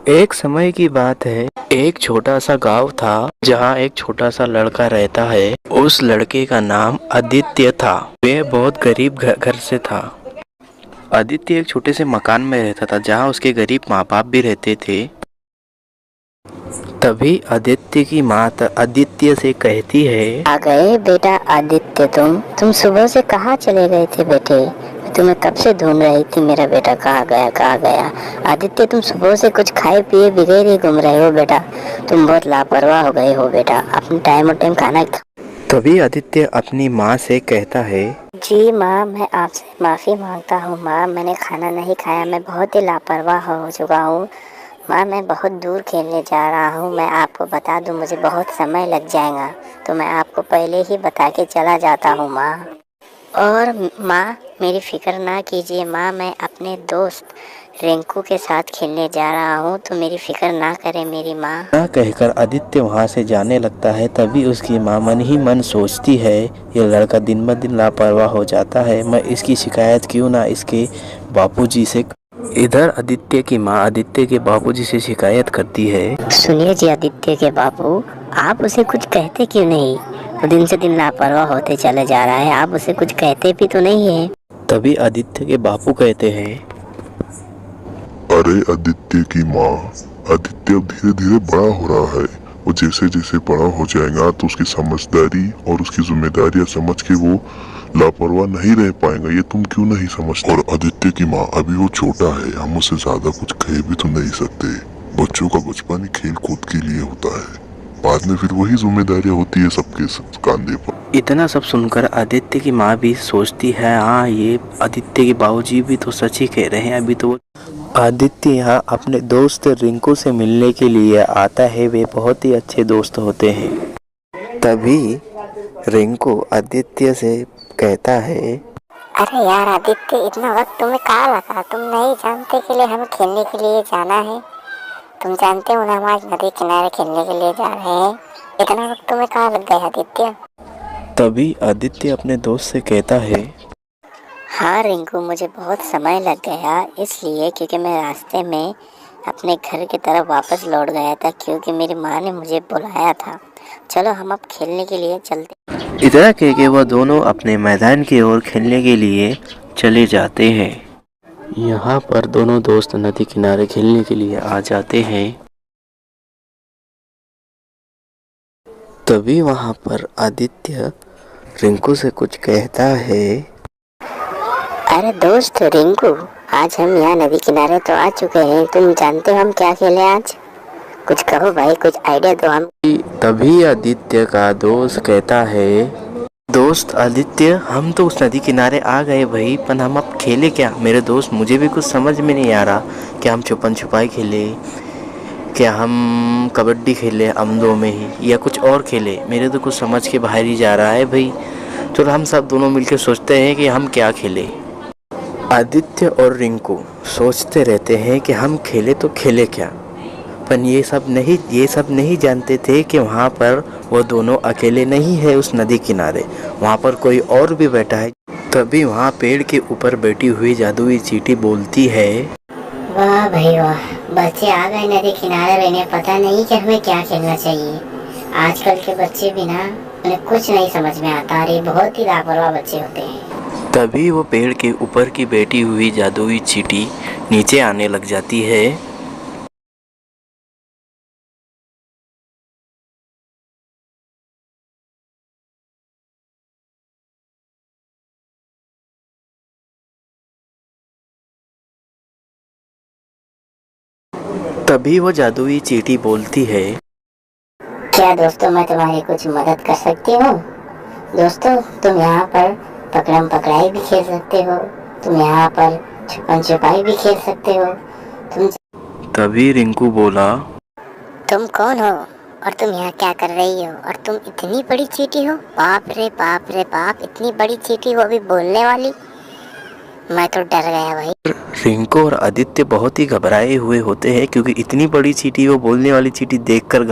एक समय की बात है। एक छोटा सा गांव था जहां एक छोटा सा लड़का रहता है। उस लड़के का नाम आदित्य था। वह बहुत गरीब घर से था। आदित्य एक छोटे से मकान में रहता था जहां उसके गरीब माँ बाप भी रहते थे। तभी आदित्य की माँ आदित्य से कहती है, आ गए बेटा आदित्य। तुम सुबह से कहाँ चले गए थे बेटे? मैं तुम्हें कब से ढूंढ रही थी। मेरा बेटा कहाँ गया कहाँ गया? आदित्य, तुम सुबह से कुछ खाए पिए बगैर ही घूम रहे हो बेटा। तुम बहुत लापरवाह हो गए हो बेटा। अपने टाइम और टाइम खाना तभी आदित्य अपनी माँ से कहता है, जी माँ, मैं आपसे माफ़ी मांगता हूँ माँ। मैंने खाना नहीं खाया। मैं बहुत ही लापरवाह हो चुका हूँ माँ। मैं बहुत दूर खेलने जा रहा हूँ। मैं आपको बता दूँ मुझे बहुत समय लग जाएगा, तो मैं आपको पहले ही बता के चला जाता हूँ माँ। और माँ, मेरी फिक्र ना कीजिए माँ। मैं अपने दोस्त रिंकू के साथ खेलने जा रहा हूँ, तो मेरी फिक्र ना करें मेरी माँ। ना कहकर आदित्य वहां से जाने लगता है। तभी उसकी माँ मन ही मन सोचती है, ये लड़का दिन ब दिन लापरवाह हो जाता है। मैं इसकी शिकायत क्यों ना इसके बापूजी से। इधर आदित्य की माँ आदित्य के बापूजी से शिकायत करती है, सुनिए जी आदित्य के बापू, आप उसे कुछ कहते क्यों नहीं? वो दिन से दिन लापरवाह होते चले जा रहा है। आप उसे कुछ कहते भी तो नहीं है। तभी आदित्य के बापू कहते हैं, अरे आदित्य की माँ, आदित्य अब धीरे धीरे बड़ा हो रहा है। वो जैसे जैसे बड़ा हो जाएगा तो उसकी समझदारी और उसकी जिम्मेदारियां समझ के वो लापरवाह नहीं रह पाएगा। ये तुम क्यों नहीं समझते? और आदित्य की माँ, अभी वो छोटा है, हम उसे ज्यादा कुछ कह भी तो नहीं सकते। बच्चों का बचपन ही खेल कूद के लिए होता है, बाद में फिर वही जिम्मेदारियां होती है सबके कंधे पर। इतना सब सुनकर आदित्य की माँ भी सोचती है, हाँ ये आदित्य के बाबूजी भी तो सच ही कह रहे हैं। अभी तो आदित्य यहाँ अपने दोस्त रिंकू से मिलने के लिए आता है। वे बहुत ही अच्छे दोस्त होते हैं। तभी रिंकू आदित्य से कहता है, अरे यार आदित्य, इतना वक्त तुम्हें कहाँ लगा? तुम नहीं जानते के लिए हमें खेलने के लिए जाना है? तुम जानते हो ना, हम आज नदी किनारे खेलने के लिए जा रहे हैं। इतना वक्त तुम्हें कहाँ लग गया आदित्य? तभी आदित्य अपने दोस्त से कहता है, हाँ रिंकू, मुझे बहुत समय लग गया इसलिए क्योंकि मैं रास्ते में अपने घर की तरफ वापस लौट गया था, क्योंकि मेरी माँ ने मुझे बुलाया था। चलो हम अब खेलने के लिए चलते। इतना कह के वह दोनों अपने मैदान की ओर खेलने के लिए चले जाते हैं। यहाँ पर दोनों दोस्त नदी किनारे खेलने के लिए आ जाते हैं। तभी वहाँ पर आदित्य रिंकू से कुछ कहता है, अरे दोस्त रिंकू, आज हम यहाँ नदी किनारे तो आ चुके हैं। तुम जानते हो हम क्या खेले आज? कुछ कहो भाई, कुछ आइडिया दो हम। तभी आदित्य का दोस्त कहता है, दोस्त आदित्य, हम तो उस नदी किनारे आ गए भाई, पर हम अब खेले क्या? मेरे दोस्त, मुझे भी कुछ समझ में नहीं आ रहा। क्या हम छुपन छुपाई खेले, क्या हम कबड्डी खेले हम दो में ही, या कुछ और खेले? मेरे तो कुछ समझ के बाहर ही जा रहा है भाई। चलो हम सब दोनों मिलकर सोचते हैं कि हम क्या खेले। आदित्य और रिंकू सोचते रहते हैं कि हम खेले तो खेले क्या, पर ये सब नहीं जानते थे कि वहाँ पर वो दोनों अकेले नहीं है। उस नदी किनारे वहाँ पर कोई और भी बैठा है। तभी वहाँ पेड़ के ऊपर बैठी हुई जादुई चींटी बोलती है, वाह भाई वाह, बच्चे आ गए नदी किनारे। इन्हें पता नहीं कि हमें क्या खेलना चाहिए। आजकल के बच्चे भी ना, उन्हें कुछ नहीं समझ में आता। अरे बहुत ही लापरवाह बच्चे होते हैं। तभी वो पेड़ के ऊपर की बैठी हुई जादुई चींटी नीचे आने लग जाती है। तभी वो जादुई चींटी बोलती है, क्या दोस्तों, मैं तुम्हारी कुछ मदद कर सकती हूँ? दोस्तों, तुम यहाँ पर पकड़म पकड़ाई भी खेल सकते हो। तुम यहाँ पर छुपन छुपाई भी खेल सकते हो। तभी रिंकू बोला, तुम कौन हो और तुम यहाँ क्या कर रही हो? और तुम इतनी बड़ी चींटी हो? बाप रे बाप रे बाप, इतनी बड़ी चींटी हो, अभी बोलने वाली। मैं तो डर गया भाई। रिंकू और आदित्य बहुत ही घबराए हुए होते हैं, क्योंकि इतनी बड़ी चींटी, वो बोलने वाली चींटी देखकर